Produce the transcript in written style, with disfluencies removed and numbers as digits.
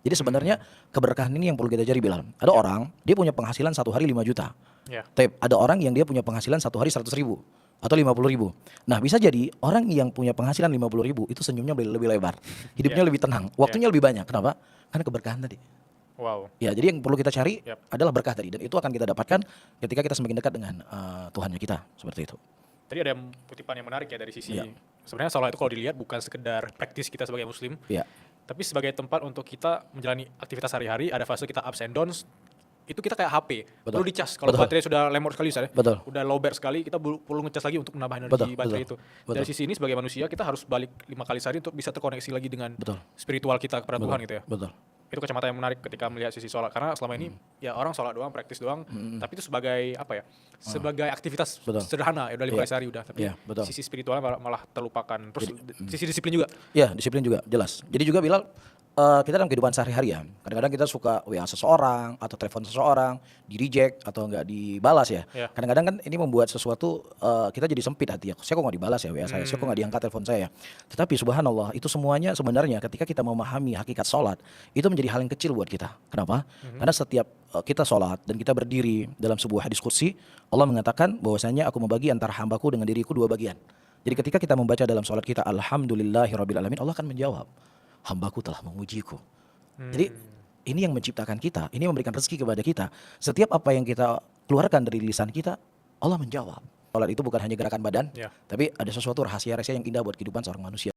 Jadi sebenarnya keberkahan ini yang perlu kita cari, Bilal. Ada orang dia punya penghasilan satu hari 5 juta. Tapi ada orang yang dia punya penghasilan satu hari 100.000 atau 50.000. Nah bisa jadi orang yang punya penghasilan 50.000 itu senyumnya lebih lebar, hidupnya lebih tenang, waktunya lebih banyak. Kenapa? Karena keberkahan tadi. Wow. Ya, jadi yang perlu kita cari adalah berkah tadi, dan itu akan kita dapatkan ketika kita semakin dekat dengan Tuhannya kita, seperti itu. Tadi ada kutipan yang menarik ya dari sisi sebenarnya sholat itu kalau dilihat bukan sekedar praktis kita sebagai muslim, tapi sebagai tempat untuk kita menjalani aktivitas sehari-hari. Ada fase kita ups and downs, itu kita kayak HP, perlu dicas. Kalau baterai sudah lemot sekali misalnya, udah low bar sekali, kita perlu ngecas lagi untuk menambah energi baterai itu. Dari sisi ini sebagai manusia kita harus balik 5 kali sehari untuk bisa terkoneksi lagi dengan spiritual kita kepada Tuhan gitu ya. Itu kacamata yang menarik ketika melihat sisi sholat, karena selama ini ya orang sholat doang, praktis doang, tapi itu sebagai apa ya, sebagai aktivitas sederhana ya, udah 5 kali sehari udah, tapi sisi spiritualnya malah terlupakan. Terus sisi disiplin juga. Ya, disiplin juga jelas. Jadi juga Bilal, kita dalam kehidupan sehari-hari ya, kadang-kadang kita suka WA seseorang atau telepon seseorang, di reject atau enggak dibalas ya. Kadang-kadang kan ini membuat sesuatu kita jadi sempit hati ya. Saya kok nggak dibalas ya WA saya kok nggak diangkat telepon saya. Tetapi subhanallah, itu semuanya sebenarnya ketika kita memahami hakikat sholat, itu menjadi hal yang kecil buat kita. Kenapa? Karena setiap kita sholat dan kita berdiri dalam sebuah hadis qudsi, Allah mengatakan bahwasanya aku membagi antara hambaku dengan diriku 2 bagian. Jadi ketika kita membaca dalam sholat kita alhamdulillahirabbil alamin, Allah akan menjawab, hambaku telah memujiku. Jadi ini yang menciptakan kita, ini memberikan rezeki kepada kita. Setiap apa yang kita keluarkan dari lisan kita, Allah menjawab. Sholat itu bukan hanya gerakan badan, tapi ada sesuatu rahasia-rahasia yang indah buat kehidupan seorang manusia.